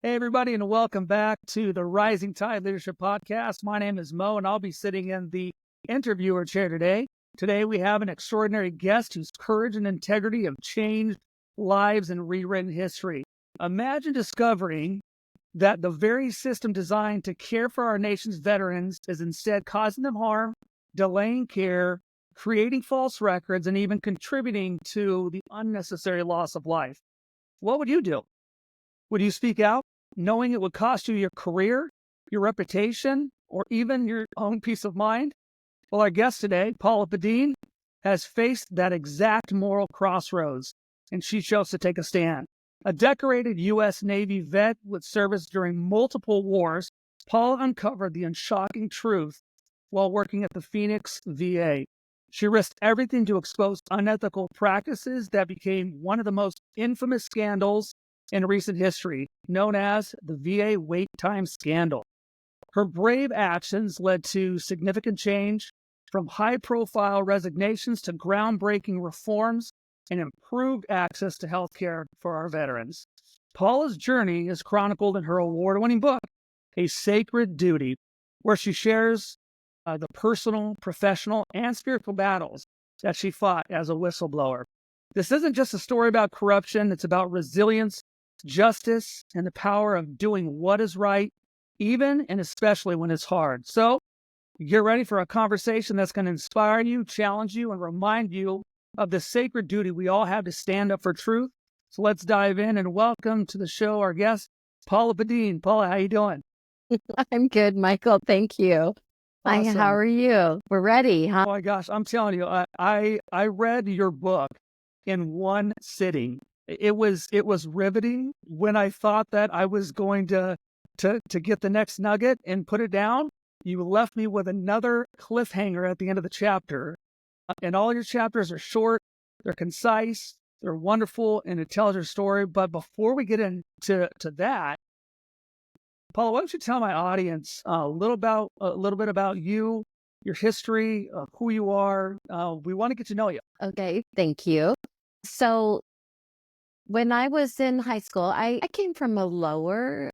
Hey, everybody, and welcome back to the Rising Tide Leadership Podcast. My name is Mo, and I'll be sitting in the interviewer chair today. Today, we have an extraordinary guest whose courage and integrity have changed lives and rewritten history. Imagine discovering that the very system designed to care for our nation's veterans is instead causing them harm, delaying care, creating false records, and even contributing to the unnecessary loss of life. What would you do? Would you speak out, knowing it would cost you your career, your reputation, or even your own peace of mind? Well, our guest today, Paula Pedene, has faced that exact moral crossroads, and she chose to take a stand. A decorated U.S. Navy vet with service during multiple wars, Paula uncovered the shocking truth while working at the Phoenix VA. She risked everything to expose unethical practices that became one of the most infamous scandals in recent history, known as the VA wait time scandal. Her brave actions led to significant change, from high-profile resignations to groundbreaking reforms and improved access to health care for our veterans. Paula's journey is chronicled in her award-winning book, A Sacred Duty, where she shares the personal, professional, and spiritual battles that she fought as a whistleblower. This isn't just a story about corruption, it's about resilience, justice, and the power of doing what is right, even and especially when it's hard. So get ready for a conversation that's going to inspire you, challenge you, and remind you of the sacred duty we all have to stand up for truth. So let's dive in and welcome to the show our guest, Paula Pedene. Paula, how you doing? I'm good, Michael. Thank you. Hi, Awesome. how are you? We're ready, huh? Oh my gosh, I'm telling you, I read your book in one sitting. It was riveting. When I thought that I was going to get the next nugget and put it down, you left me with another cliffhanger at the end of the chapter. And all your chapters are short, they're concise, they're wonderful, and it tells your story. But before we get into that, Paula, why don't you tell my audience a little bit about you, your history, who you are. We want to get to know you. Okay, thank you. So when I was in high school, I came from a lower,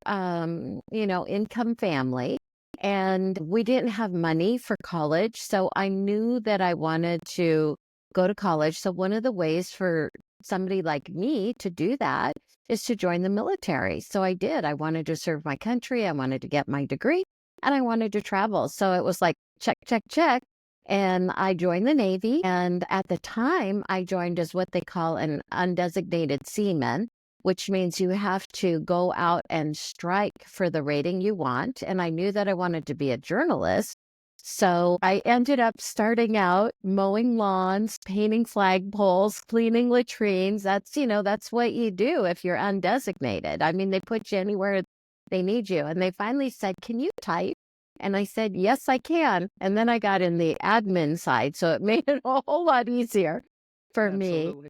income family, and we didn't have money for college. So I knew that I wanted to go to college. So one of the ways for somebody like me to do that is to join the military. So I did. I wanted to serve my country. I wanted to get my degree, and I wanted to travel. So it was like, check, check, check. And I joined the Navy. And at the time, I joined as what they call an undesignated seaman, which means you have to go out and strike for the rating you want. And I knew that I wanted to be a journalist. So I ended up starting out mowing lawns, painting flagpoles, cleaning latrines. That's what you do if you're undesignated. I mean, they put you anywhere they need you. And they finally said, "Can you type?" And I said, "Yes, I can." And then I got in the admin side, so it made it a whole lot easier for me. Absolutely.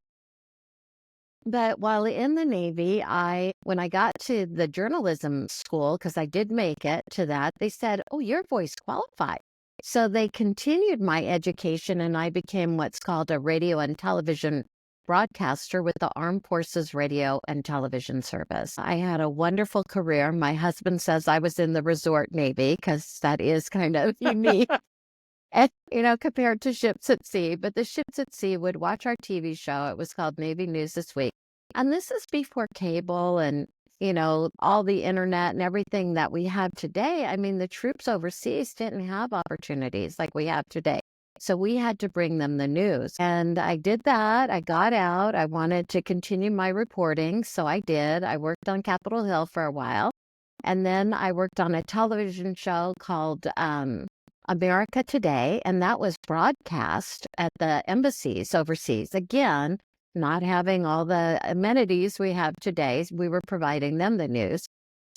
But while in the Navy, when I got to the journalism school, because I did make it to that, they said, "Oh, you're voice qualified." So they continued my education, and I became what's called a radio and television broadcaster with the Armed Forces Radio and Television Service. I had a wonderful career. My husband says I was in the resort Navy because that is kind of unique. And, compared to ships at sea, but the ships at sea would watch our TV show. It was called Navy News This Week. And this is before cable and, all the internet and everything that we have today. I mean, the troops overseas didn't have opportunities like we have today. So we had to bring them the news. And I did that. I got out. I wanted to continue my reporting. So I did. I worked on Capitol Hill for a while. And then I worked on a television show called America Today. And that was broadcast at the embassies overseas. Again, not having all the amenities we have today. We were providing them the news.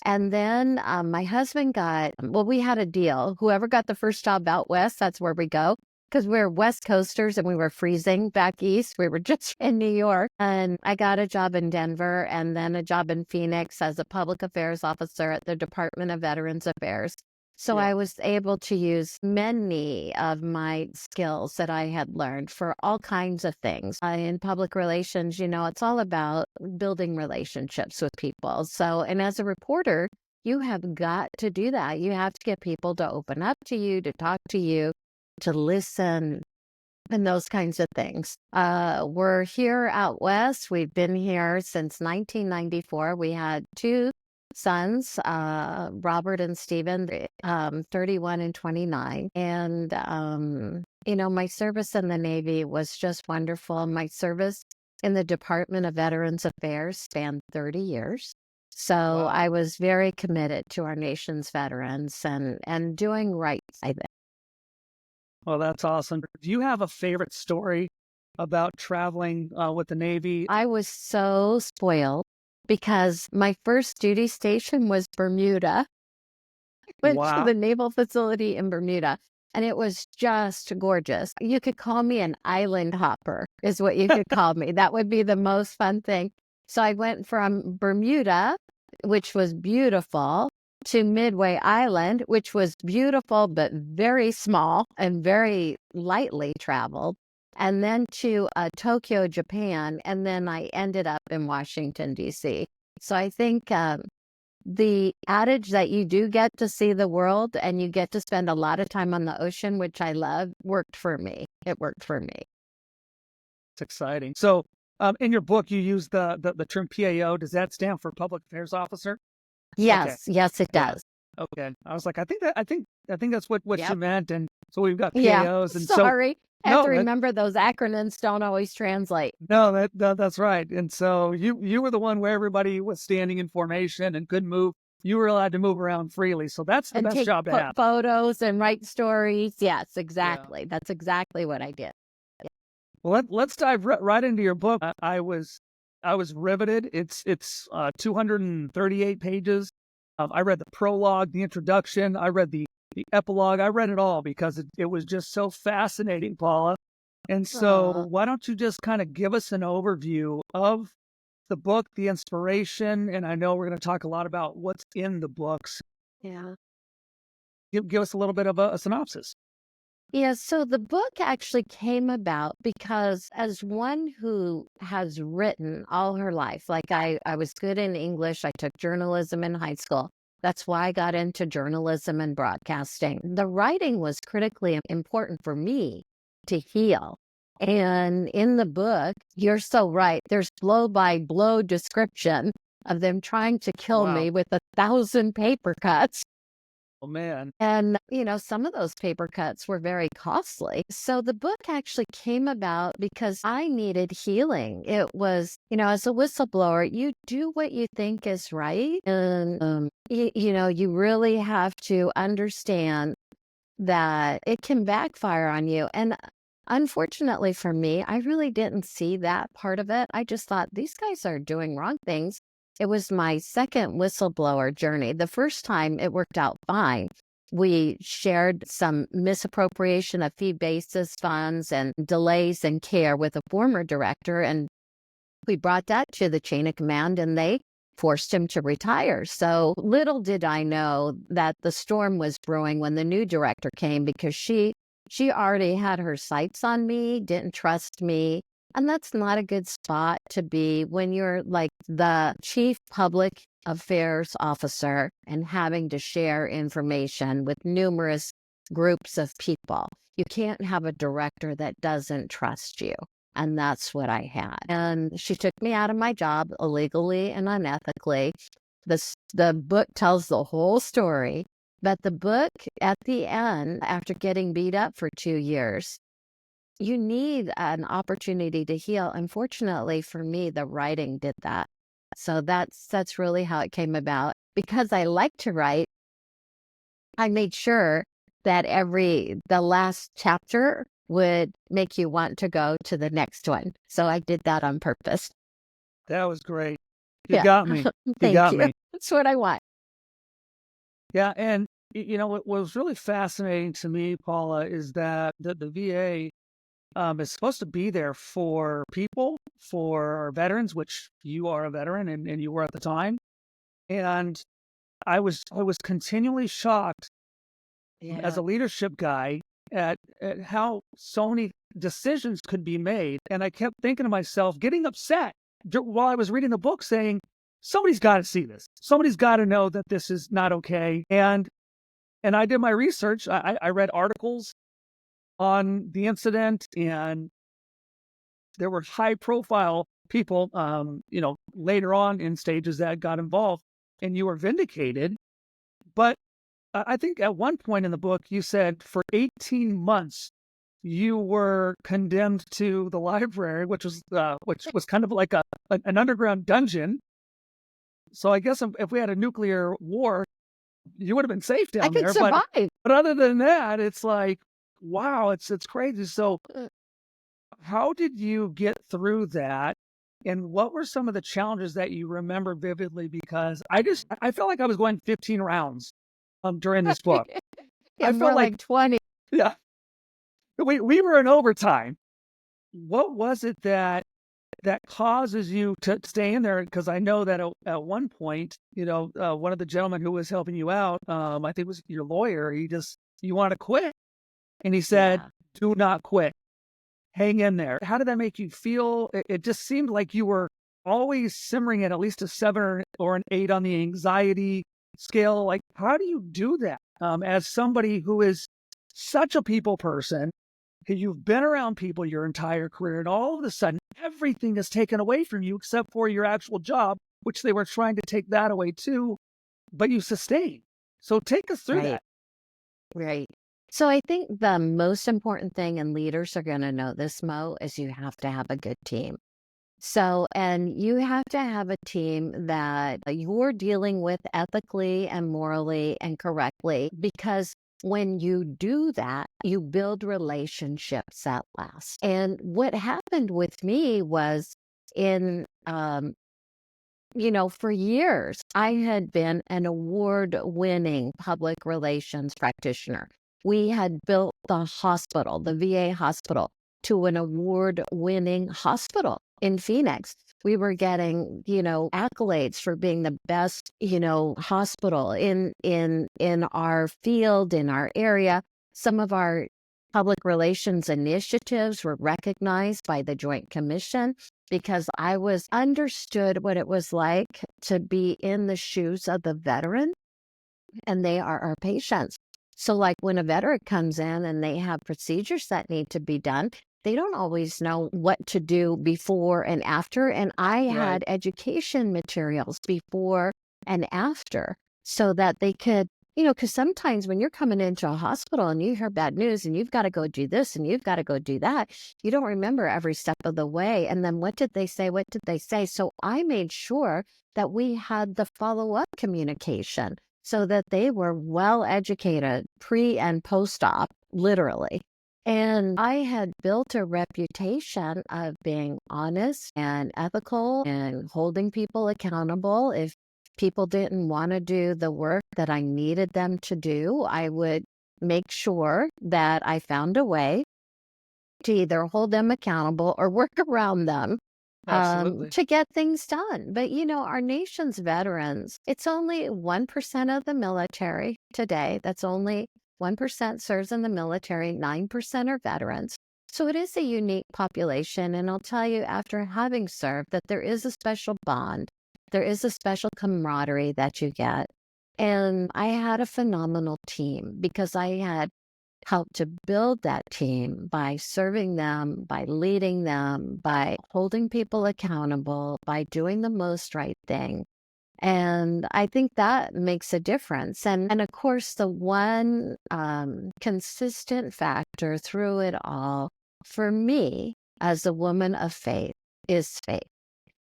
And then my husband we had a deal. Whoever got the first job out west, that's where we go. Because we're West Coasters and we were freezing back east. We were just in New York. And I got a job in Denver and then a job in Phoenix as a public affairs officer at the Department of Veterans Affairs. So Yeah. I was able to use many of my skills that I had learned for all kinds of things. In public relations, it's all about building relationships with people. So, and as a reporter, you have got to do that. You have to get people to open up to you, to talk to you, to listen, and those kinds of things. We're here out west. We've been here since 1994. We had two sons, Robert and Stephen, 31 and 29. And, my service in the Navy was just wonderful. My service in the Department of Veterans Affairs spanned 30 years. So Wow. I was very committed to our nation's veterans and doing right by them. Well, that's awesome. Do you have a favorite story about traveling with the Navy? I was so spoiled because my first duty station was Bermuda. Went to Wow. the naval facility in Bermuda, and it was just gorgeous. You could call me an island hopper, is what you could call me. That would be the most fun thing. So I went from Bermuda, which was beautiful, to Midway Island, which was beautiful but very small and very lightly traveled, and then to Tokyo, Japan, and then I ended up in Washington, D.C. So I think the adage that you do get to see the world and you get to spend a lot of time on the ocean, which I love, worked for me. It worked for me. It's exciting. So, in your book, you use the term PAO. Does that stand for Public Affairs Officer? Okay. Yes, it Yeah. does. Okay. I was like, I think that's what she Yep. meant. And so we've got Yeah. PAOs, and so Sorry. I have to no, remember those acronyms don't always translate. no, that's right. And so you were the one where everybody was standing in formation and could move. You were allowed to move around freely. So that's the And best take job to have. photos and write stories. Yes, Yeah. exactly. That's exactly what I did. Well, let's dive right into your book. I was riveted. It's 238 pages. I read the prologue, the introduction. I read the epilogue. I read it all because it was just so fascinating, Paula. And so, Aw. why don't you just kind of give us an overview of the book, the inspiration, and I know we're going to talk a lot about what's in the books. Yeah. Give us a little bit of a synopsis. Yeah, so the book actually came about because as one who has written all her life, like I was good in English, I took journalism in high school. That's why I got into journalism and broadcasting. The writing was critically important for me to heal. And in the book, you're so right. There's blow by blow description of them trying to kill Wow. me with 1,000 paper cuts. Oh man. And, some of those paper cuts were very costly. So the book actually came about because I needed healing. It was, as a whistleblower, you do what you think is right. And, you really have to understand that it can backfire on you. And unfortunately for me, I really didn't see that part of it. I just thought these guys are doing wrong things. It was my second whistleblower journey. The first time it worked out fine. We shared some misappropriation of fee basis funds and delays in care with a former director. And we brought that to the chain of command and they forced him to retire. So little did I know that the storm was brewing when the new director came because she already had her sights on me, didn't trust me. And that's not a good spot to be when you're like the chief public affairs officer and having to share information with numerous groups of people. You can't have a director that doesn't trust you. And that's what I had. And she took me out of my job illegally and unethically. The book tells the whole story. But the book at the end, after getting beat up for 2 years, you need an opportunity to heal. Unfortunately for me, the writing did that. So that's really how it came about. Because I like to write, I made sure that the last chapter would make you want to go to the next one. So I did that on purpose. That was great. You Yeah. got me. You Thank got you. me. That's what I want. Yeah, and what was really fascinating to me, Paula, is that the VA is supposed to be there for people, for our veterans, which you are a veteran and you were at the time. And I was continually shocked as Yeah. a leadership guy at how so many decisions could be made. And I kept thinking to myself, getting upset while I was reading the book, saying, somebody's got to see this. Somebody's got to know that this is not okay. And I did my research. I read articles on the incident, and there were high profile people, later on in stages that got involved, and you were vindicated. But I think at one point in the book, you said for 18 months, you were condemned to the library, which was kind of like an underground dungeon. So I guess if we had a nuclear war, you would have been safe I down could there. survive. But other than that, it's like, wow, it's crazy. So how did you get through that? And what were some of the challenges that you remember vividly? Because I felt like I was going 15 rounds during this book. Yeah, I more felt like, like 20. yeah, we were in overtime. What was it that causes you to stay in there? Because I know that at one point, one of the gentlemen who was helping you out, I think it was your lawyer, you want to quit. And he said, Yeah. do not quit. Hang in there. How did that make you feel? It just seemed like you were always simmering at least a 7 or an 8 on the anxiety scale. Like, how do you do that as somebody who is such a people person? You've been around people your entire career, and all of a sudden, everything is taken away from you except for your actual job, which they were trying to take that away too, but you sustain. So take us through Right. that. Right. So I think the most important thing, and leaders are going to know this, Mo, is you have to have a good team. So, and you have to have a team that you're dealing with ethically and morally and correctly, because when you do that, you build relationships that last. And what happened with me was for years, I had been an award-winning public relations practitioner. We had built the hospital, the VA hospital, to an award-winning hospital in Phoenix. We were getting, accolades for being the best, hospital in our field, in our area. Some of our public relations initiatives were recognized by the Joint Commission because I was understood what it was like to be in the shoes of the veteran, and they are our patients. So like when a veteran comes in and they have procedures that need to be done, they don't always know what to do before and after. And I Right. had education materials before and after so that they could, because sometimes when you're coming into a hospital and you hear bad news and you've got to go do this and you've got to go do that, you don't remember every step of the way. And then what did they say? What did they say? So I made sure that we had the follow-up communication so that they were well educated pre and post-op, literally. And I had built a reputation of being honest and ethical and holding people accountable. If people didn't want to do the work that I needed them to do, I would make sure that I found a way to either hold them accountable or work around them Absolutely. to get things done. But, our nation's veterans, it's only 1% of the military today. That's only 1% serves in the military, 9% are veterans. So it is a unique population. And I'll tell you, after having served, that there is a special bond. There is a special camaraderie that you get. And I had a phenomenal team because I had helped to build that team by serving them, by leading them, by holding people accountable, by doing the most right thing. And I think that makes a difference. And of course, the one consistent factor through it all for me as a woman of faith is faith.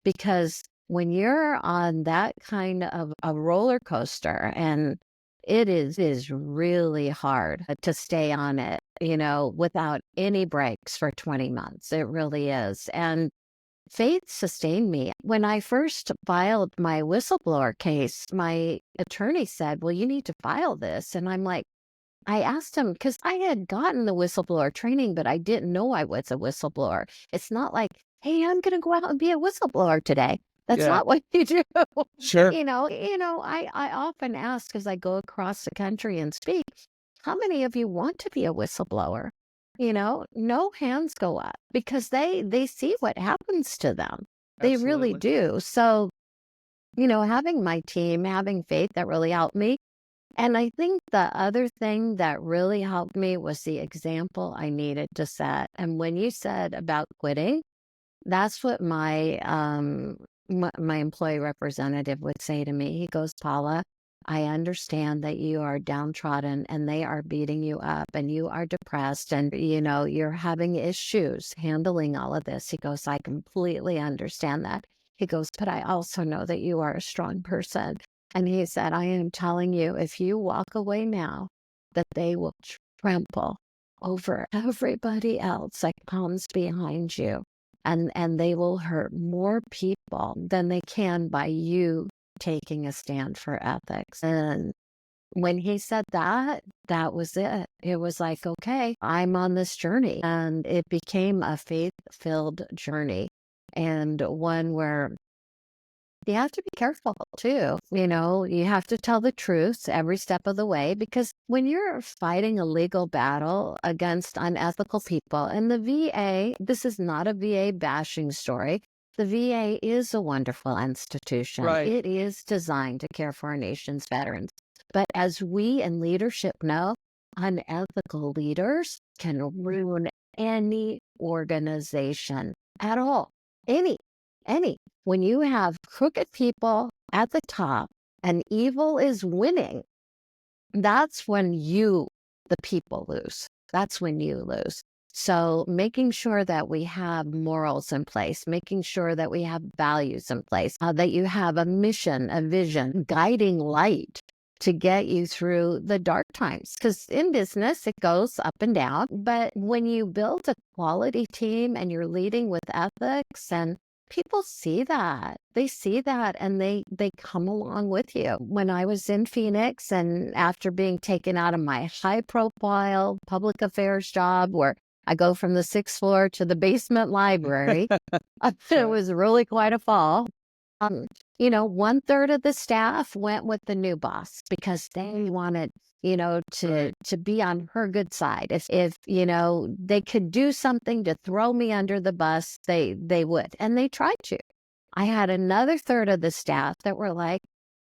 Because when you're on that kind of a roller coaster, and it is really hard to stay on it, without any breaks for 20 months. It really is. And faith sustained me. When I first filed my whistleblower case, my attorney said, well, you need to file this. And I'm like, I asked him because I had gotten the whistleblower training, but I didn't know I was a whistleblower. It's not like, hey, I'm going to go out and be a whistleblower today. That's Yeah. not what you do. Sure. I often ask as I go across the country and speak, how many of you want to be a whistleblower? No hands go up because they see what happens to them. They really Absolutely. do. So, having my team, having faith, that really helped me. And I think the other thing that really helped me was the example I needed to set. And when you said about quitting, that's what my employee representative would say to me. He goes, Paula, I understand that you are downtrodden and they are beating you up and you are depressed and you're having issues handling all of this. He goes, I completely understand that. He goes, but I also know that you are a strong person. And he said, I am telling you, if you walk away now, that they will trample over everybody else that comes behind you. And they will hurt more people than they can by you taking a stand for ethics. And when he said that, that was it. It was like, okay, I'm on this journey. And it became a faith-filled journey and one where you have to be careful too. You have to tell the truth every step of the way because when you're fighting a legal battle against unethical people, and the VA, this is not a VA bashing story. The VA is a wonderful institution. Right. It is designed to care for our nation's veterans. But as we in leadership know, unethical leaders can ruin any organization at all. Any. When you have crooked people at the top and evil is winning, that's when the people, lose. That's when you lose. So making sure that we have morals in place, making sure that we have values in place, that you have a mission, a vision, guiding light to get you through the dark times. Because in business, it goes up and down. But when you build a quality team and you're leading with ethics, and people see that. They see that and they come along with you. When I was in Phoenix and after being taken out of my high profile public affairs job where I go from the 6th floor to the basement library, it was really quite a fall. 1/3 of the staff went with the new boss because they wanted, to be on her good side. If they could do something to throw me under the bus, they would. And they tried to. I had another third of the staff that were like,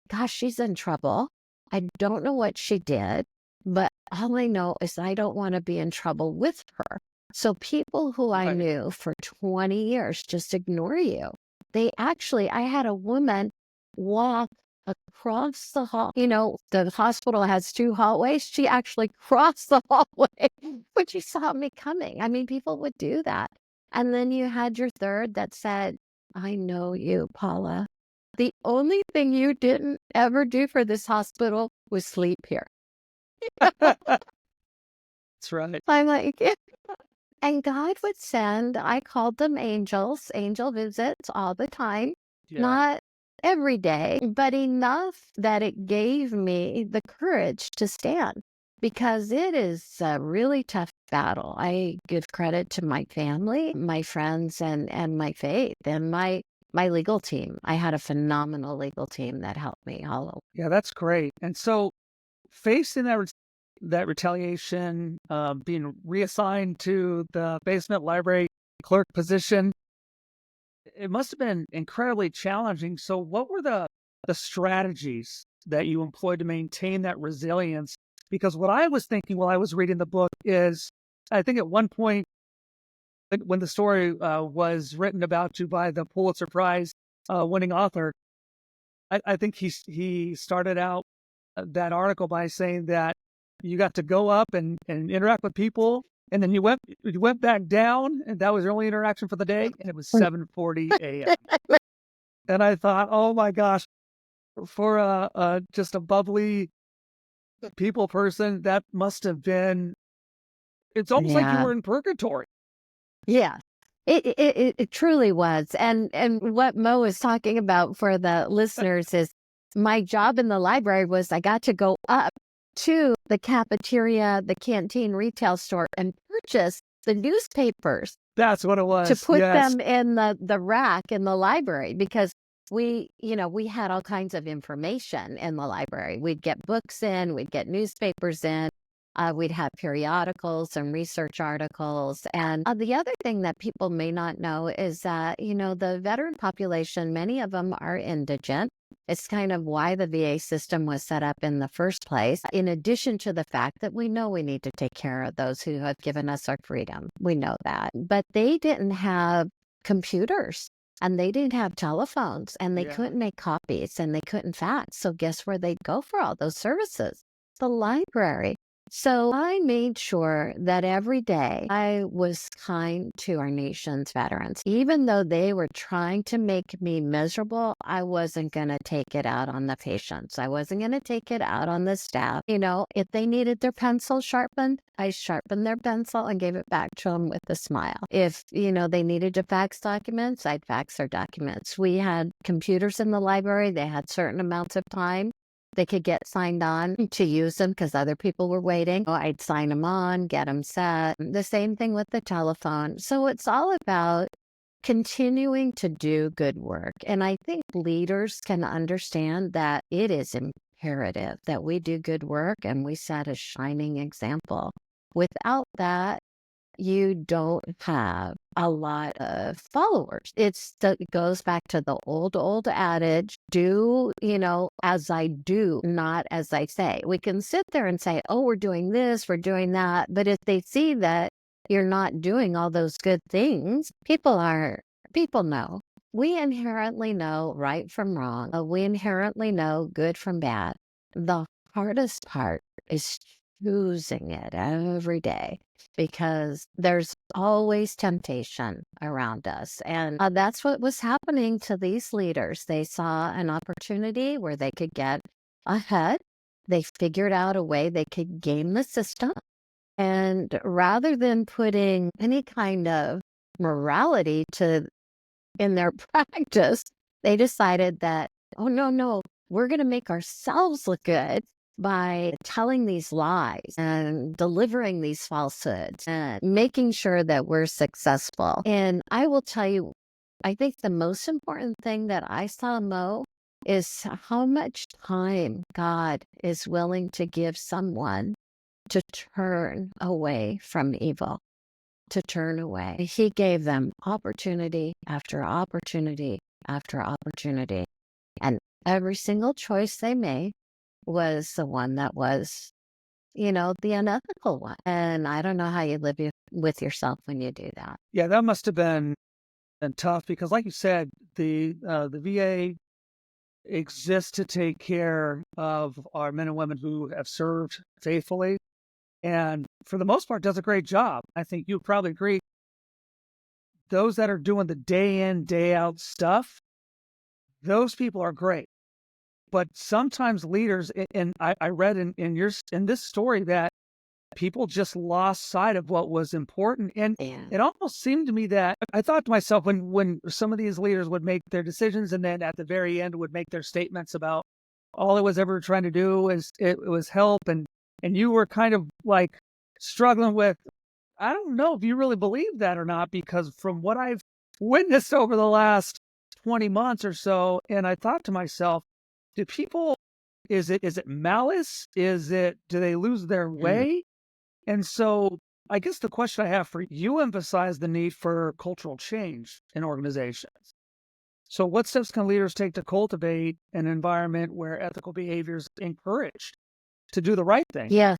gosh, she's in trouble. I don't know what she did, but all I know is I don't want to be in trouble with her. So people who I Right. knew for 20 years just ignore you. I had a woman walk across the hall. The hospital has 2 hallways. She actually crossed the hallway when she saw me coming. I mean, people would do that. And then you had your third that said, I know you, Paula. The only thing you didn't ever do for this hospital was sleep here. That's right. I'm like, and God would send, I called them angels, angel visits all the time, Yeah. not every day, but enough that it gave me the courage to stand because it is a really tough battle. I give credit to my family, my friends, and my faith and my legal team. I had a phenomenal legal team that helped me all over. Yeah, that's great. And so facing that retaliation, being reassigned to the basement library clerk position, it must have been incredibly challenging. So what were the strategies that you employed to maintain that resilience? Because what I was thinking while I was reading the book is, I think at one point when the story was written about you by the Pulitzer Prize winning author, I think he started out that article by saying that you got to go up and interact with people, and then you went back down, and that was your only interaction for the day, and it was 7:40 a.m. And I thought, oh my gosh, for just a bubbly people person, that must have been. It's almost like you Yeah. were in purgatory. Yeah. It truly was. And what Mo is talking about for the listeners is my job in the library was I got to go up to the cafeteria, the canteen retail store and purchase the newspapers That's what it was. to put Yes. them in the rack in the library because we had all kinds of information in the library. We'd get books in, we'd get newspapers in. We'd have periodicals and research articles. And the other thing that people may not know is that, the veteran population, many of them are indigent. It's kind of why the VA system was set up in the first place, in addition to the fact that we know we need to take care of those who have given us our freedom. We know that. But they didn't have computers. And they didn't have telephones, and they couldn't make copies, and they couldn't fax. So guess where they'd go for all those services? The library. So I made sure that every day I was kind to our nation's veterans. Even though they were trying to make me miserable, I wasn't going to take it out on the patients. I wasn't going to take it out on the staff. If they needed their pencil sharpened, I sharpened their pencil and gave it back to them with a smile. If, they needed to fax documents, I'd fax their documents. We had computers in the library. They had certain amounts of time they could get signed on to use them because other people were waiting. I'd sign them on, get them set. The same thing with the telephone. So it's all about continuing to do good work. And I think leaders can understand that it is imperative that we do good work and we set a shining example. Without that, you don't have a lot of followers. It goes back to the old adage, do, as I do, not as I say. We can sit there and say, oh, we're doing this, we're doing that. But if they see that you're not doing all those good things, people know. We inherently know right from wrong. We inherently know good from bad. The hardest part is choosing it every day, because there's always temptation around us. And that's what was happening to these leaders. They saw an opportunity where they could get ahead. They figured out a way they could game the system. And rather than putting any kind of morality in their practice, they decided that, oh, no, we're going to make ourselves look good by telling these lies and delivering these falsehoods and making sure that we're successful. And I will tell you, I think the most important thing that I saw, Mo, is how much time God is willing to give someone to turn away from evil, to turn away. He gave them opportunity after opportunity after opportunity. And every single choice they made was the one that was, the unethical one. And I don't know how you live with yourself when you do that. Yeah, that must have been tough because, like you said, the VA exists to take care of our men and women who have served faithfully, and for the most part does a great job. I think you probably agree. Those that are doing the day in, day out stuff, those people are great. But sometimes leaders, and I read in this story that people just lost sight of what was important. And it almost seemed to me that I thought to myself, when some of these leaders would make their decisions and then at the very end would make their statements about all it was ever trying to do was help. And you were kind of like struggling with, I don't know if you really believe that or not, because from what I've witnessed over the last 20 months or so, and I thought to myself, do people, is it malice? Do they lose their way? And so I guess the question I have for you emphasize the need for cultural change in organizations. So what steps can leaders take to cultivate an environment where ethical behavior is encouraged to do the right thing? Yeah,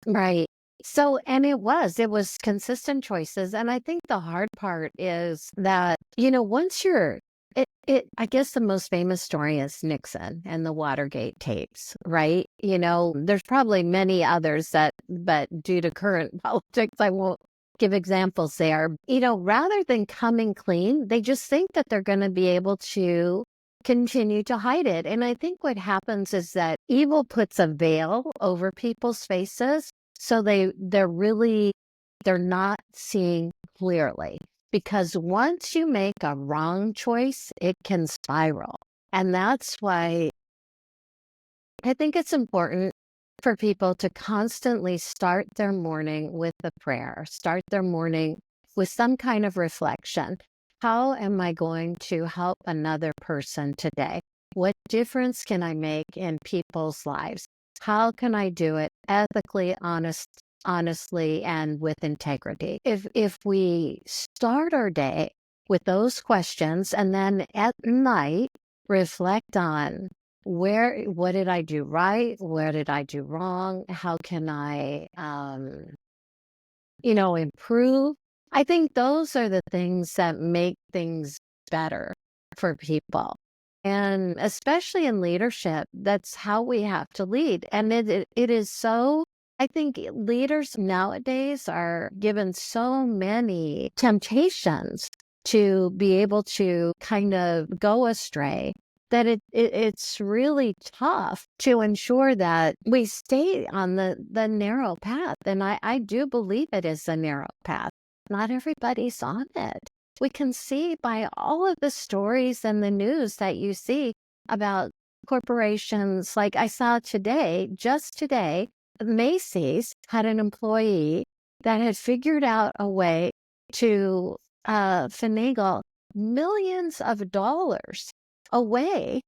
right. So, and it was consistent choices. And I think the hard part is that, once I guess the most famous story is Nixon and the Watergate tapes, right? There's probably many others but due to current politics, I won't give examples there. Rather than coming clean, they just think that they're going to be able to continue to hide it. And I think what happens is that evil puts a veil over people's faces. So they're not seeing clearly. Because once you make a wrong choice, it can spiral. And that's why I think it's important for people to constantly start their morning with a prayer, start their morning with some kind of reflection. How am I going to help another person today? What difference can I make in people's lives? how can I do it ethically, honestly, and with integrity? If we start our day with those questions and then at night reflect on what did I do right? Where did I do wrong? How can I improve? I think those are the things that make things better for people. And especially in leadership, that's how we have to lead. And it is so, I think leaders nowadays are given so many temptations to be able to kind of go astray that it's really tough to ensure that we stay on the narrow path. And I do believe it is a narrow path. Not everybody's on it. We can see by all of the stories and the news that you see about corporations. Like I saw today, just today, Macy's had an employee that had figured out a way to finagle millions of dollars away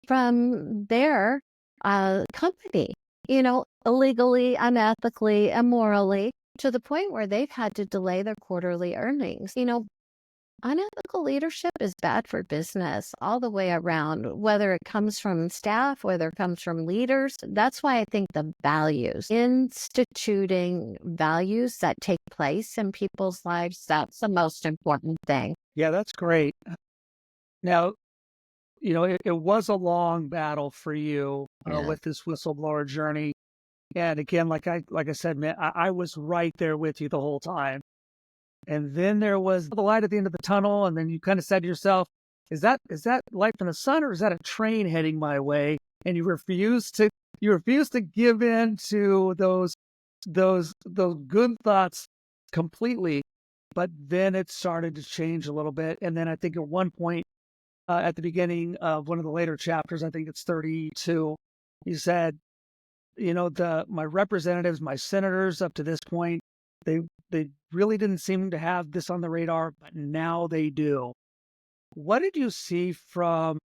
from their company, illegally, unethically, immorally, to the point where they've had to delay their quarterly earnings. Unethical leadership is bad for business all the way around, whether it comes from staff, whether it comes from leaders. That's why I think the values, instituting values that take place in people's lives, that's the most important thing. Yeah, that's great. Now, it was a long battle for you with this whistleblower journey. And again, like I said, man, I was right there with you the whole time. And then there was the light at the end of the tunnel, and then you kind of said to yourself, is that light from the sun, or is that a train heading my way? And you refused to give in to those good thoughts completely. But then it started to change a little bit. And then I think at one point, at the beginning of one of the later chapters, I think it's 32, you said, my representatives, my senators up to this point, they really didn't seem to have this on the radar, but now they do. What did you see from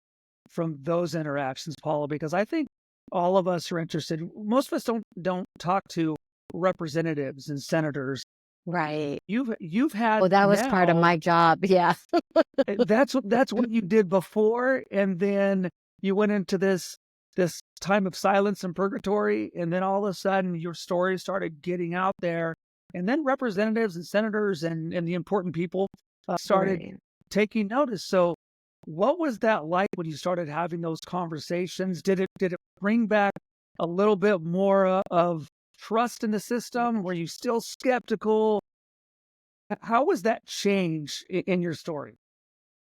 those interactions, Paula? Because I think all of us are interested. Most of us don't talk to representatives and senators. Right. You've had Well, that was part of my job. Yeah. that's what you did before, and then you went into this time of silence and purgatory, and then all of a sudden your story started getting out there, and then representatives and senators and the important people started taking notice. So what was that like when you started having those conversations? Did it bring back a little bit more of trust in the system? Were you still skeptical? How was that change in your story?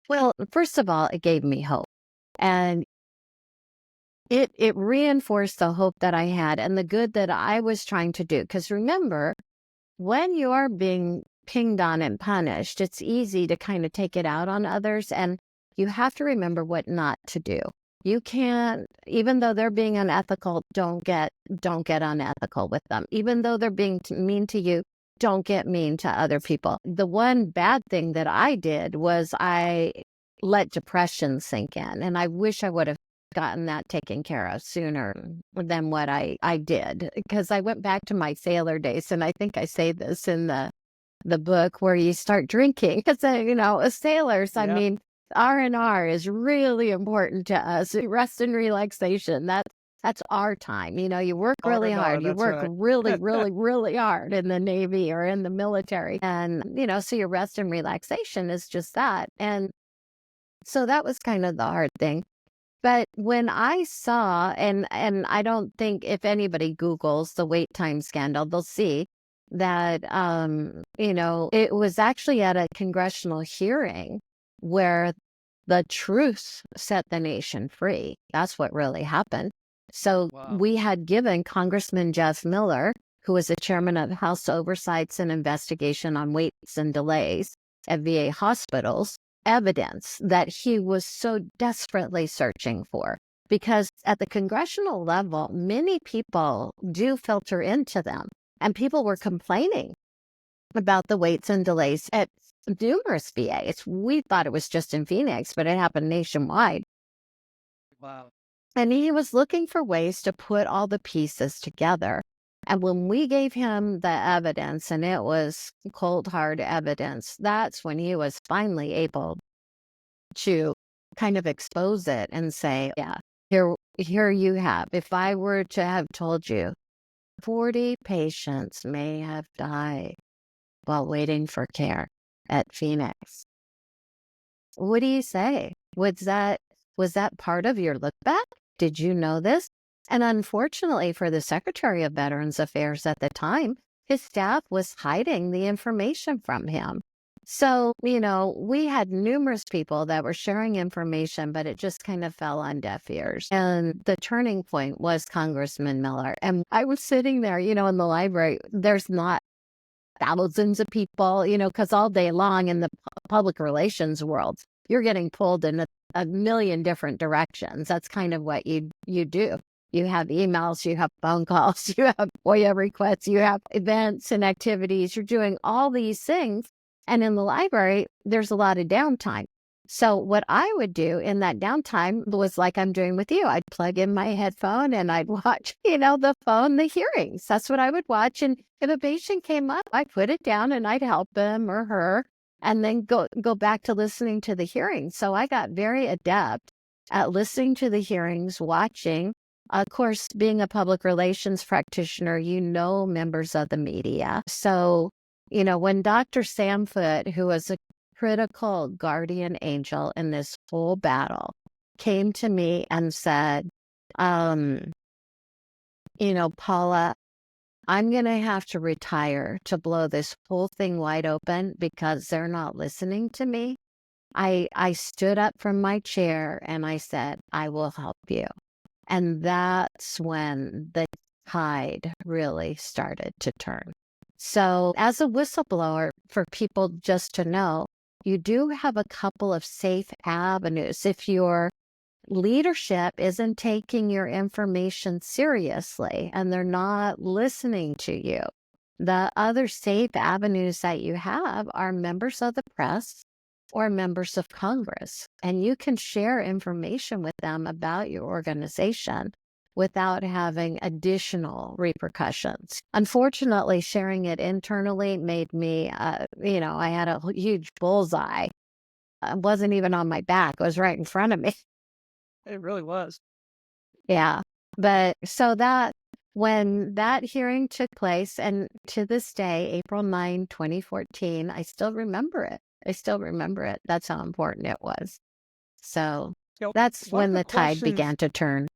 Well, first of all, it gave me hope. And it reinforced the hope that I had and the good that I was trying to do. Because remember, when you are being pinged on and punished, it's easy to kind of take it out on others. And you have to remember what not to do. You can't, even though they're being unethical, don't get unethical with them. Even though they're being mean to you, don't get mean to other people. The one bad thing that I did was I let depression sink in. And I wish I would have gotten that taken care of sooner than what I did. Because I went back to my sailor days. And I think I say this in the book where you start drinking. Because, as sailors, I mean, R&R is really important to us. Rest and relaxation. That's our time. You work really hard. You work really, really, really hard in the Navy or in the military. And, so your rest and relaxation is just that. And so that was kind of the hard thing. But when I saw, and I don't think if anybody Googles the wait time scandal, they'll see that, it was actually at a congressional hearing where the truth set the nation free. That's what really happened. So we had given Congressman Jeff Miller, who was the chairman of House Oversights and Investigation on Waits and Delays at VA hospitals, evidence that he was so desperately searching for. Because at the congressional level, many people do filter into them. And people were complaining about the waits and delays at numerous VAs. We thought it was just in Phoenix, but it happened nationwide. Wow. And he was looking for ways to put all the pieces together. And when we gave him the evidence, and it was cold, hard evidence, that's when he was finally able to kind of expose it and say, yeah, here you have. If I were to have told you 40 patients may have died while waiting for care at Phoenix, what do you say? Was that part of your look back? Did you know this? And unfortunately for the Secretary of Veterans Affairs at the time, his staff was hiding the information from him. So, we had numerous people that were sharing information, but it just kind of fell on deaf ears. And the turning point was Congressman Miller. And I was sitting there, in the library. There's not thousands of people, because all day long in the public relations world, you're getting pulled in a million different directions. That's kind of what you do. You have emails, you have phone calls, you have FOIA requests, you have events and activities. You're doing all these things. And in the library, there's a lot of downtime. So what I would do in that downtime was like I'm doing with you. I'd plug in my headphone and I'd watch, the hearings. That's what I would watch. And if a patient came up, I'd put it down and I'd help him or her and then go back to listening to the hearings. So I got very adept at listening to the hearings, watching. Of course, being a public relations practitioner, members of the media. So, when Dr. Sam Foote, who was a critical guardian angel in this whole battle, came to me and said, Paula, I'm going to have to retire to blow this whole thing wide open because they're not listening to me. I stood up from my chair and I said, I will help you. And that's when the tide really started to turn. So as a whistleblower, for people just to know, you do have a couple of safe avenues. If your leadership isn't taking your information seriously and they're not listening to you, the other safe avenues that you have are members of the press or members of Congress. And you can share information with them about your organization without having additional repercussions. Unfortunately, sharing it internally made me, I had a huge bullseye. It wasn't even on my back. It was right in front of me. It really was. Yeah. But so when that hearing took place, and to this day, April 9, 2014, I still remember it. That's how important it was. So that's when the tide began to turn.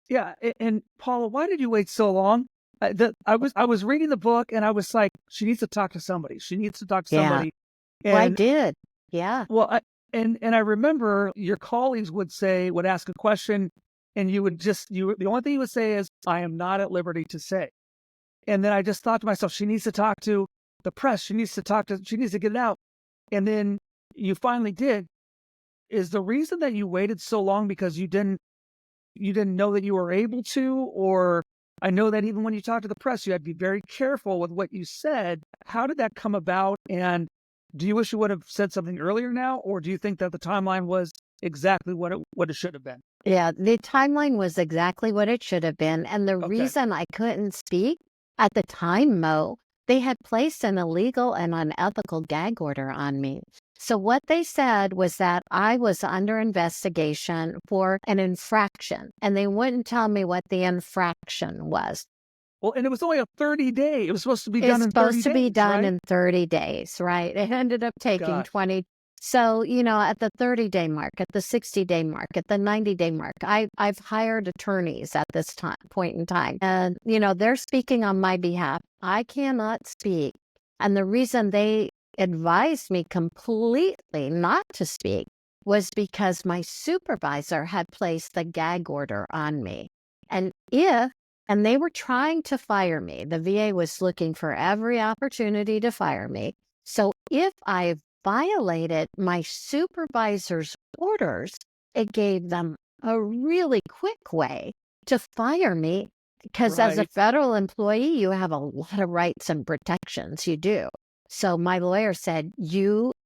Yeah. And Paula, why did you wait so long? I was reading the book and I was like, she needs to talk to somebody. Yeah. And, well, I did. Yeah. Well, and I remember your colleagues would ask a question and you would the only thing you would say is, I am not at liberty to say. And then I just thought to myself, she needs to talk to the press. She needs to get it out. And then you finally did. Is the reason that you waited so long because you didn't know that you were able to? Or I know that even when you talk to the press, you had to be very careful with what you said. How did that come about? And do you wish you would have said something earlier now? Or do you think that the timeline was exactly what it should have been? Yeah, the timeline was exactly what it should have been. And the reason I couldn't speak at the time, Mo, they had placed an illegal and unethical gag order on me. So what they said was that I was under investigation for an infraction, and they wouldn't tell me what the infraction was. Well, and it was only a 30-day. It was supposed to be done in 30 days. It's supposed to be done in 30 days, right? It ended up taking 20. So, at the 30-day mark, at the 60-day mark, at the 90-day mark, I've hired attorneys at this point in time. And, they're speaking on my behalf. I cannot speak. And the reason they advised me completely not to speak was because my supervisor had placed the gag order on me. And they were trying to fire me. The VA was looking for every opportunity to fire me. So if I violated my supervisor's orders, it gave them a really quick way to fire me, because as a federal employee, you have a lot of rights and protections. You do. So my lawyer said,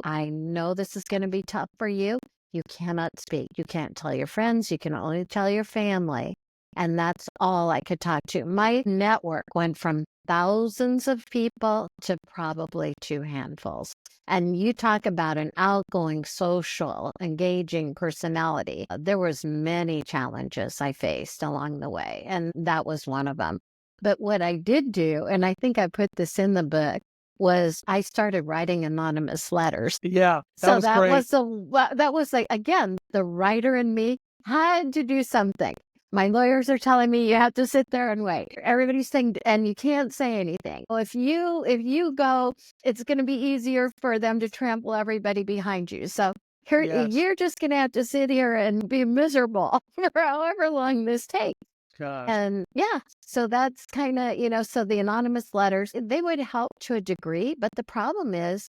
I know this is going to be tough for you. You cannot speak. You can't tell your friends. You can only tell your family. And that's all I could talk to. My network went from thousands of people to probably two handfuls. And you talk about an outgoing, social, engaging personality. There was many challenges I faced along the way, and that was one of them. But what I did do, and I think I put this in the book, was I started writing anonymous letters. Yeah, that So was great. that was like, again, the writer in me had to do something. My lawyers are telling me you have to sit there and wait. Everybody's saying, and you can't say anything. Well, if you go, it's going to be easier for them to trample everybody behind you. So here, Yes. you're just going to have to sit here and be miserable for however long this takes. Gosh. And yeah, so that's kind of, so the anonymous letters, they would help to a degree, but the problem is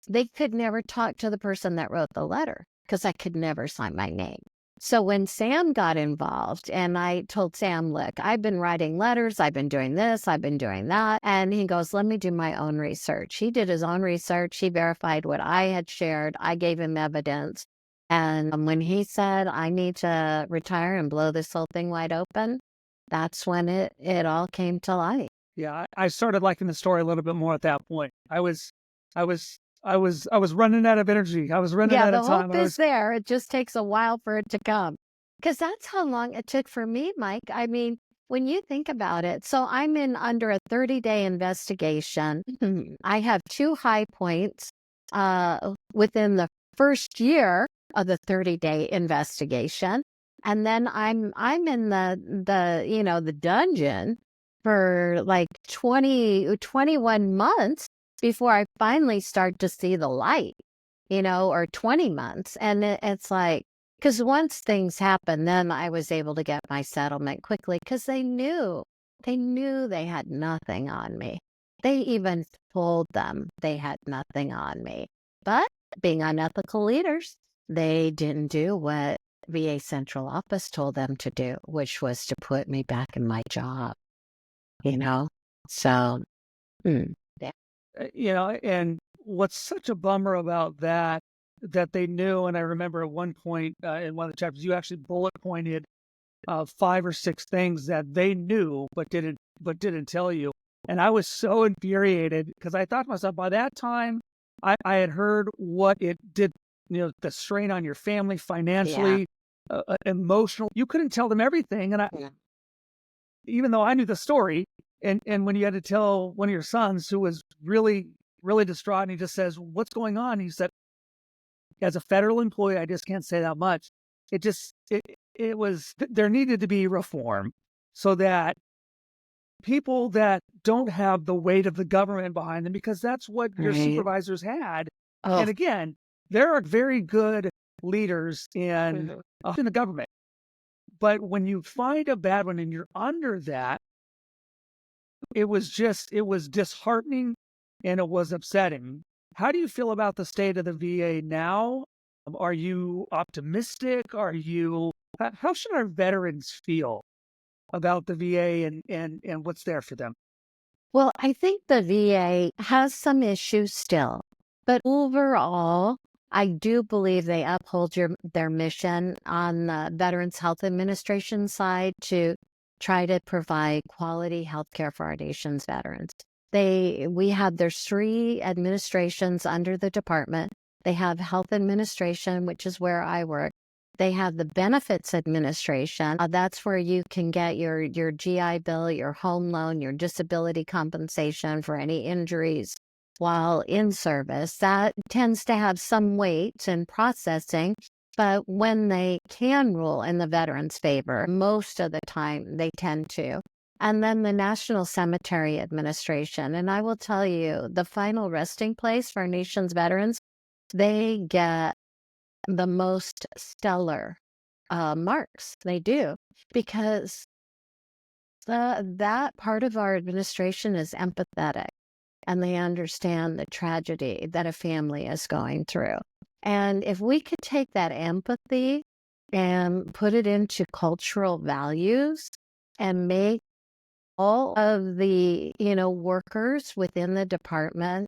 they could never talk to the person that wrote the letter because I could never sign my name. So when Sam got involved and I told Sam, look, I've been writing letters, I've been doing this, I've been doing that. And he goes, let me do my own research. He did his own research. He verified what I had shared. I gave him evidence. And when he said, I need to retire and blow this whole thing wide open, that's when it all came to light. Yeah, I started liking the story a little bit more at that point. I was, I was running out of energy. I was running Yeah, out the of time. hope is there. It just takes a while for it to come. Because that's how long it took for me, Mike. I mean, when you think about it, so I'm in under a 30-day investigation. I have two high points within the first year of the 30-day investigation. And then I'm in the dungeon for like 21 months before I finally start to see the light, or 20 months. And it's like, because once things happened, then I was able to get my settlement quickly because they had nothing on me. They even told them they had nothing on me. But being unethical leaders, they didn't do what VA Central Office told them to do, which was to put me back in my job, you know? So, yeah. And what's such a bummer about that they knew, and I remember at one point in one of the chapters, you actually bullet pointed 5 or 6 things that they knew but didn't tell you. And I was so infuriated because I thought to myself, by that time, I had heard what it did, the strain on your family Yeah. financially, emotional. You couldn't tell them everything, and even though I knew the story, and when you had to tell one of your sons who was really, really distraught, and he just says, "What's going on?" He said, "As a federal employee, I just can't say that much." It was there needed to be reform so that people that don't have the weight of the government behind them, because that's what your Right. supervisors had. Oh, And again, there are very good leaders in the government, but when you find a bad one and you're under that, it was disheartening and it was upsetting. How do you feel about the state of the VA now? Are you optimistic? How should our veterans feel about the VA and what's there for them? well, I think the VA has some issues still, but overall, I do believe they uphold their mission on the Veterans Health Administration side to try to provide quality health care for our nation's veterans. We have there's 3 administrations under the department. They have Health Administration, which is where I work. They have the Benefits Administration. That's where you can get your GI Bill, your home loan, your disability compensation for any injuries while in service. That tends to have some weight in processing, but when they can rule in the veterans' favor, most of the time they tend to. And then the National Cemetery Administration. And I will tell you, the final resting place for our nation's veterans, they get the most stellar marks. They do, because that part of our administration is empathetic and they understand the tragedy that a family is going through. And if we could take that empathy and put it into cultural values and make all of the, workers within the department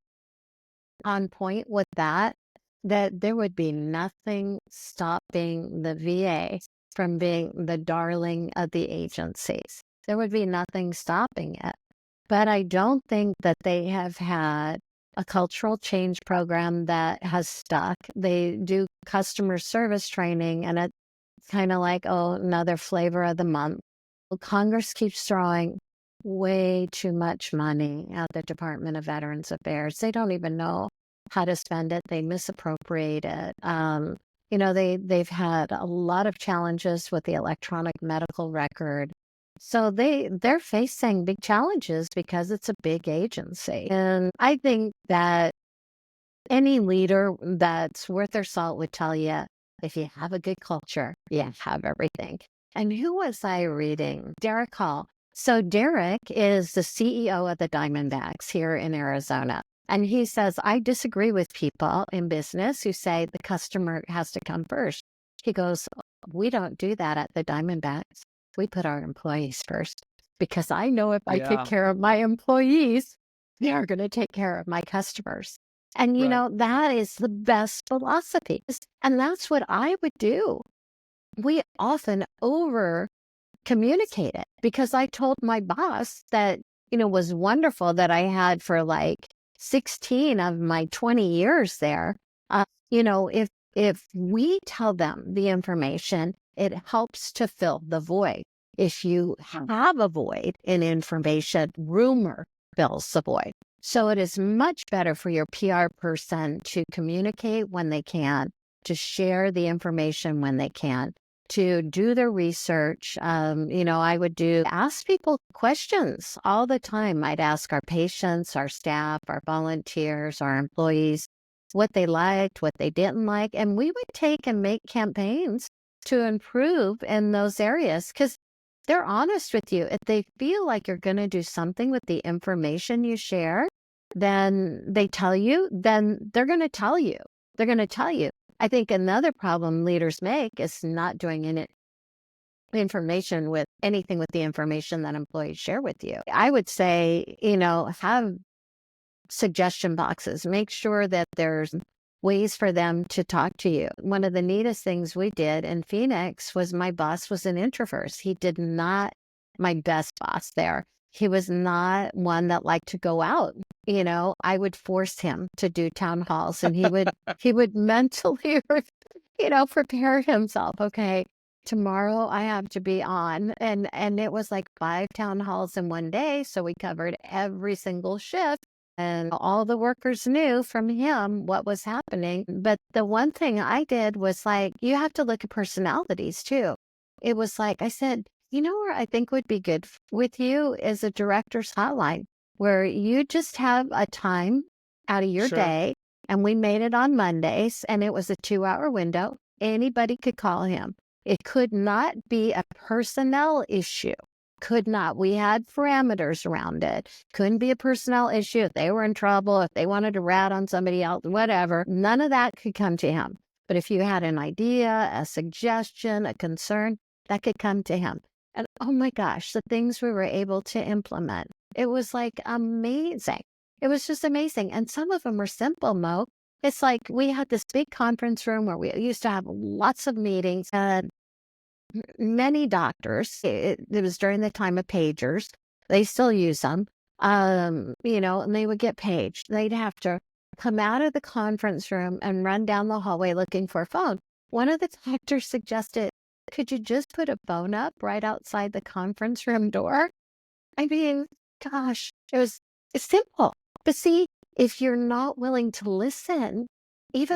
on point with that, that there would be nothing stopping the VA from being the darling of the agencies. There would be nothing stopping it. But I don't think that they have had a cultural change program that has stuck. They do customer service training, and it's kind of like, oh, another flavor of the month. Well, Congress keeps throwing way too much money at the Department of Veterans Affairs. They don't even know how to spend it. They misappropriate it. They've had a lot of challenges with the electronic medical record. So they're facing big challenges because it's a big agency. And I think that any leader that's worth their salt would tell you, if you have a good culture, you have everything. And who was I reading? Derek Hall. So Derek is the CEO of the Diamondbacks here in Arizona. And he says, I disagree with people in business who say the customer has to come first. He goes, we don't do that at the Diamondbacks. We put our employees first, because I know if I take care of my employees, they're going to take care of my customers. And, that is the best philosophy. And that's what I would do. We often over communicate it, because I told my boss that, was wonderful that I had for like 16 of my 20 years there. If we tell them the information, it helps to fill the void. If you have a void in information, rumor fills the void. So it is much better for your PR person to communicate when they can, to share the information when they can, to do their research. I would ask people questions all the time. I'd ask our patients, our staff, our volunteers, our employees, what they liked, what they didn't like. And we would take and make campaigns to improve in those areas, because they're honest with you. If they feel like you're going to do something with the information you share, then they tell you, then they're going to tell you. They're going to tell you. I think another problem leaders make is not doing any information with anything with the information that employees share with you. I would say, have suggestion boxes. Make sure that there's ways for them to talk to you. One of the neatest things we did in Phoenix was, my boss was an introvert. He did not, my best boss there, he was not one that liked to go out. I would force him to do town halls, and he would mentally, prepare himself. Okay, tomorrow I have to be on. And it was like 5 town halls in one day. So we covered every single shift. And all the workers knew from him what was happening. But the one thing I did was like, you have to look at personalities too. It was like, I said, where I think would be good with you is a director's hotline, where you just have a time out of your day. And we made it on Mondays, and it was a 2-hour window. Anybody could call him. It could not be a personnel issue. Could not. We had parameters around it. Couldn't be a personnel issue. If they were in trouble, if they wanted to rat on somebody else, whatever, none of that could come to him. But if you had an idea, a suggestion, a concern, that could come to him. And oh my gosh, the things we were able to implement, it was like amazing. It was just amazing. And some of them were simple, Mo. It's like we had this big conference room where we used to have lots of meetings, and many doctors, it was during the time of pagers. They still use them, and they would get paged. They'd have to come out of the conference room and run down the hallway looking for a phone. One of the doctors suggested, could you just put a phone up right outside the conference room door? I mean, gosh, it's simple. But see, if you're not willing to listen, you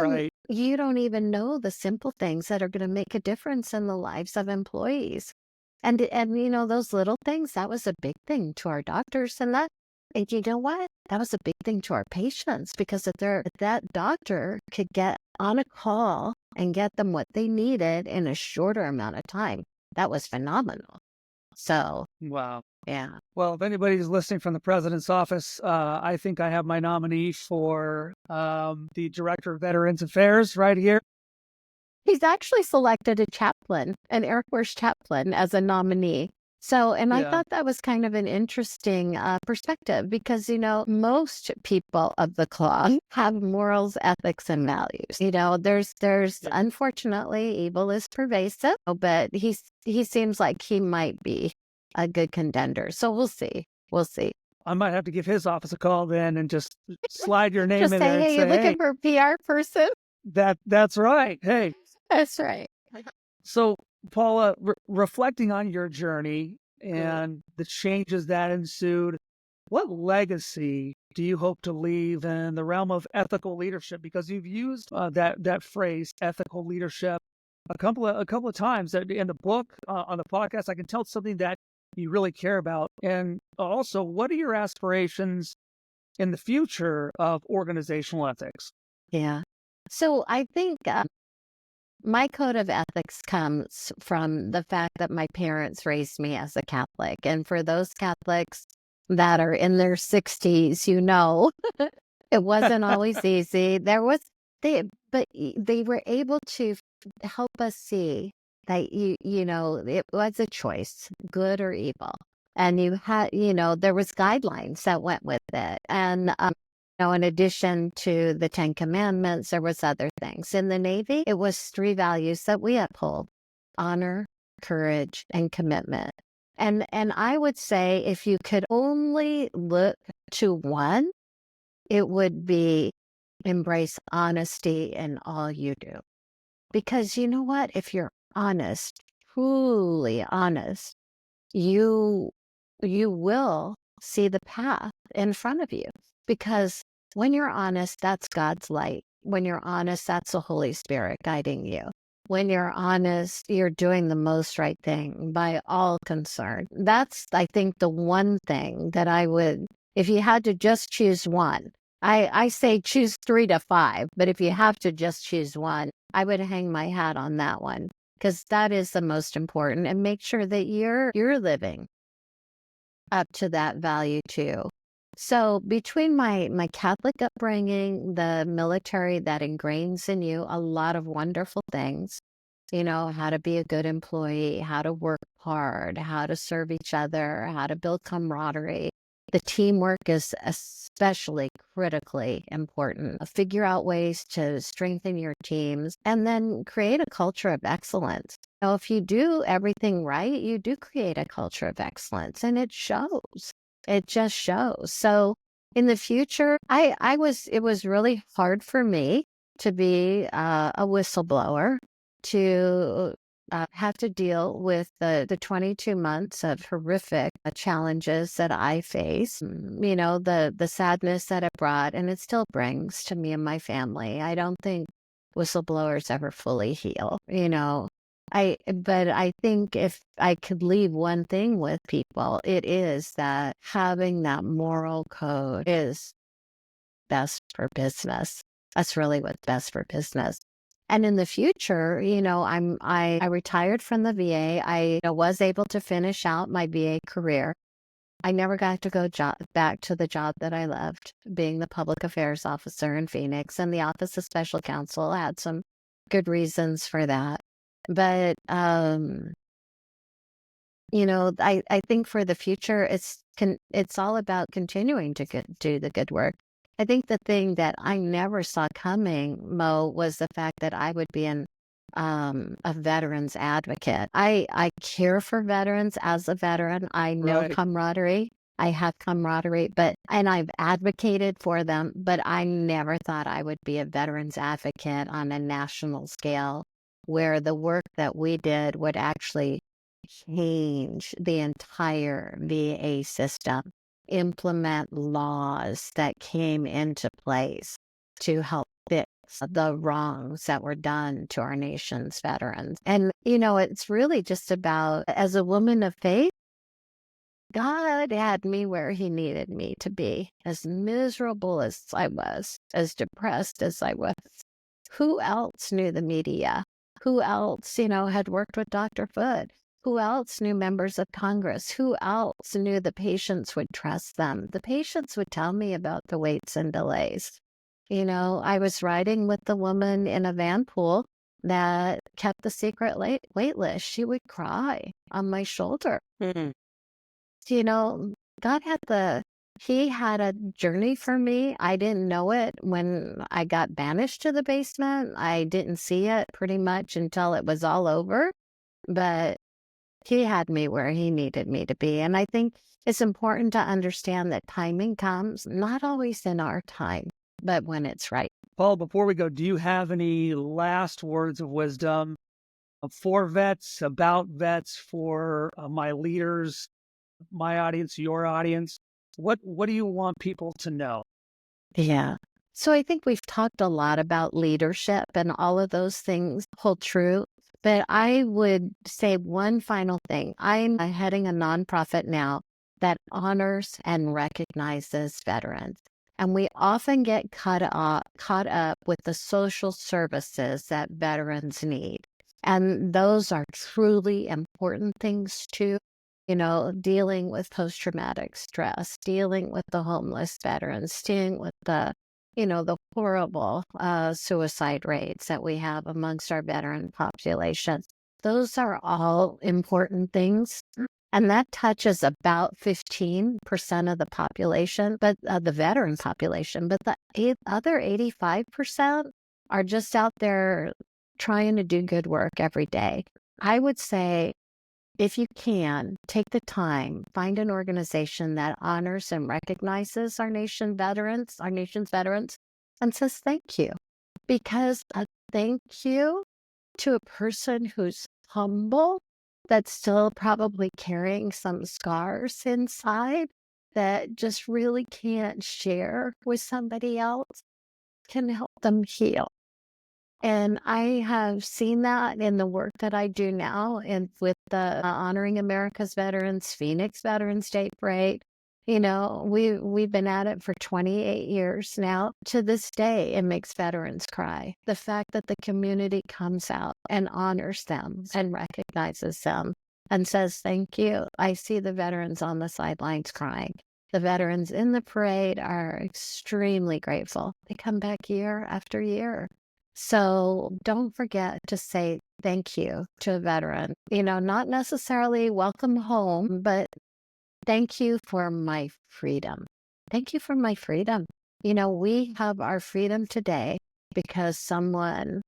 don't even know the simple things that are going to make a difference in the lives of employees. And those little things, that was a big thing to our doctors. And you know what? That was a big thing to our patients, because if that doctor could get on a call and get them what they needed in a shorter amount of time, that was phenomenal. So, wow. Yeah. Well, if anybody's listening from the president's office, I think I have my nominee for the director of Veterans Affairs right here. He's actually selected a chaplain, an Air Force chaplain, as a nominee. So, and I Yeah. thought that was kind of an interesting perspective because, most people of the cloth have morals, ethics, and values. There's Yeah. unfortunately evil is pervasive, but he seems like he might be a good contender. So we'll see. We'll see. I might have to give his office a call then and just slide your name Just in say, there and hey, you're say, hey, looking for a PR person? that's right. Hey, That's right. so Paula, reflecting on your journey Mm. and the changes that ensued, what legacy do you hope to leave in the realm of ethical leadership? Because you've used that phrase, ethical leadership, a couple of times in the book, on the podcast. I can tell it's something that you really care about. And also, what are your aspirations in the future of organizational ethics? Yeah. So I think my code of ethics comes from the fact that my parents raised me as a Catholic. And for those Catholics that are in their 60s, it wasn't always easy. They were able to help us see that it was a choice, good or evil. And there was guidelines that went with it. And in addition to the 10 Commandments, there was other things. In the Navy, it was 3 values that we uphold: honor, courage, and commitment. And I would say if you could only look to one, it would be embrace honesty in all you do. Because you know what? If you're honest, truly honest, you you will see the path in front of you. Because when you're honest, that's God's light. When you're honest, that's the Holy Spirit guiding you. When you're honest, you're doing the most right thing by all concerned. That's, I think, the one thing that I would, if you had to just choose one, I say choose 3 to 5, but if you have to just choose one, I would hang my hat on that one because that is the most important, and make sure that you're living up to that value too. So between my Catholic upbringing, the military that ingrains in you a lot of wonderful things, how to be a good employee, how to work hard, how to serve each other, how to build camaraderie. The teamwork is especially critically important. Figure out ways to strengthen your teams and then create a culture of excellence. If you do everything right, you do create a culture of excellence, and it shows. It just shows. So in the future, it was really hard for me to be a whistleblower, to have to deal with the 22 months of horrific challenges that I face, the sadness that it brought, and it still brings to me and my family. I don't think whistleblowers ever fully heal, but I think if I could leave one thing with people, it is that having that moral code is best for business. That's really what's best for business. And in the future, I retired from the VA. I was able to finish out my VA career. I never got to go back to the job that I loved, being the public affairs officer in Phoenix, and the Office of Special Counsel had some good reasons for that. But I think for the future, it's all about continuing to do the good work. I think the thing that I never saw coming, Mo, was the fact that I would be a veterans advocate. I care for veterans as a veteran. I know Right. camaraderie. I have camaraderie, and I've advocated for them, but I never thought I would be a veterans advocate on a national scale where the work that we did would actually change the entire VA system, implement laws that came into place to help fix the wrongs that were done to our nation's veterans. And, it's really just about, as a woman of faith, God had me where he needed me to be, as miserable as I was, as depressed as I was. Who else knew the media? Who else, had worked with Dr. Foote? Who else knew members of Congress? Who else knew the patients would trust them? The patients would tell me about the waits and delays. I was riding with the woman in a van pool that kept the secret wait list. She would cry on my shoulder. Mm. You know, God He had a journey for me. I didn't know it when I got banished to the basement. I didn't see it pretty much until it was all over. But He had me where He needed me to be. And I think it's important to understand that timing comes not always in our time, but when it's right. Paul, before we go, do you have any last words of wisdom for vets, about vets, for my leaders, my audience, your audience? What do you want people to know? Yeah. So I think we've talked a lot about leadership, and all of those things hold true. But I would say one final thing. I'm heading a nonprofit now that honors and recognizes veterans. And we often get caught up with the social services that veterans need. And those are truly important things too. Dealing with post-traumatic stress, dealing with the homeless veterans, dealing with the horrible suicide rates that we have amongst our veteran population. Those are all important things. And that touches about 15% of the population, but the veteran population. But the other 85% are just out there trying to do good work every day. I would say, if you can, take the time, find an organization that honors and recognizes our nation's veterans, and says thank you. Because a thank you to a person who's humble, that's still probably carrying some scars inside that just really can't share with somebody else, can help them heal. And I have seen that in the work that I do now and with the Honoring America's Veterans, Phoenix Veterans Day Parade. We've been at it for 28 years now. To this day, it makes veterans cry. The fact that the community comes out and honors them and recognizes them and says thank you. I see the veterans on the sidelines crying. The veterans in the parade are extremely grateful. They come back year after year. So don't forget to say thank you to a veteran. Not necessarily welcome home, but thank you for my freedom. Thank you for my freedom. We have our freedom today because someone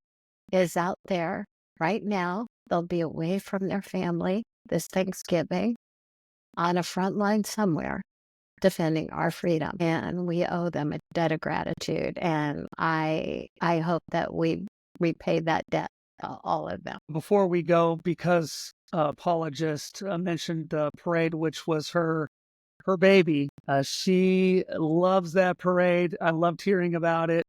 is out there right now. They'll be away from their family this Thanksgiving on a front line somewhere, defending our freedom, and we owe them a debt of gratitude. And I hope that we repay that debt to all of them. Before we go, because Paula just mentioned the parade, which was her baby. She loves that parade. I loved hearing about it.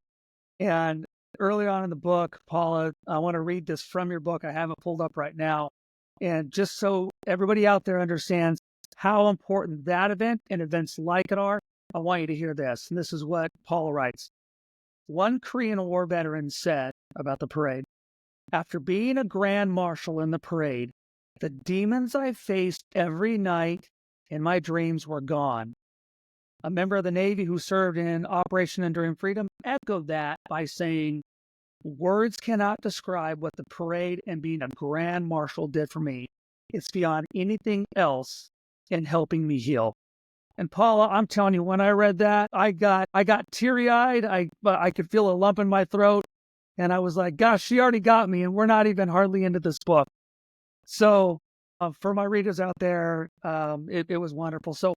And early on in the book, Paula, I want to read this from your book. I have it pulled up right now. And just so everybody out there understands how important that event and events like it are, I want you to hear this. And this is what Paula writes. One Korean War veteran said about the parade, "After being a grand marshal in the parade, the demons I faced every night in my dreams were gone." A member of the Navy who served in Operation Enduring Freedom echoed that by saying, "Words cannot describe what the parade and being a grand marshal did for me. It's beyond anything else in helping me heal." And Paula, I'm telling you, when I read that, I got teary-eyed. I could feel a lump in my throat. And I was like, gosh, she already got me, and we're not even hardly into this book. So for my readers out there, it was wonderful. So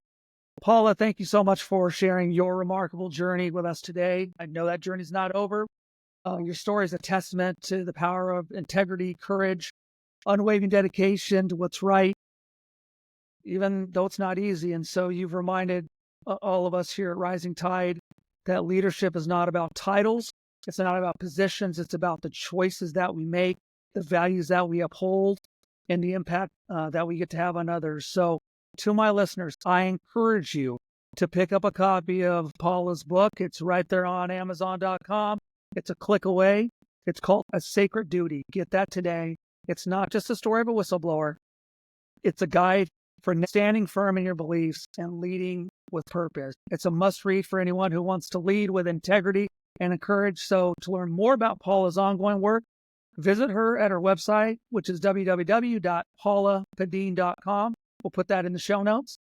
Paula, thank you so much for sharing your remarkable journey with us today. I know that journey's not over. Your story is a testament to the power of integrity, courage, unwavering dedication to what's right, even though it's not easy. And so you've reminded all of us here at Rising Tide that leadership is not about titles. It's not about positions. It's about the choices that we make, the values that we uphold, and the impact that we get to have on others. So to my listeners, I encourage you to pick up a copy of Paula's book. It's right there on Amazon.com. It's a click away. It's called A Sacred Duty. Get that today. It's not just a story of a whistleblower. It's a guide for standing firm in your beliefs and leading with purpose. It's a must-read for anyone who wants to lead with integrity and courage. So to learn more about Paula's ongoing work, visit her at her website, which is www.paulapedene.com. We'll put that in the show notes.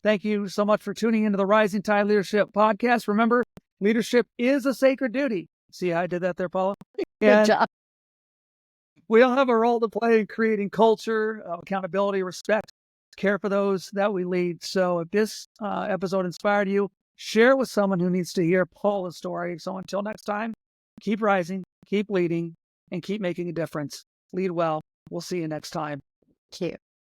Thank you so much for tuning into the Rising Tide Leadership Podcast. Remember, leadership is a sacred duty. See how I did that there, Paula? Good job. We all have a role to play in creating culture, accountability, respect, care for those that we lead. So if this episode inspired you, share it with someone who needs to hear Paula's story. So until next time, keep rising, keep leading, and keep making a difference. Lead well. We'll see you next time. Cute.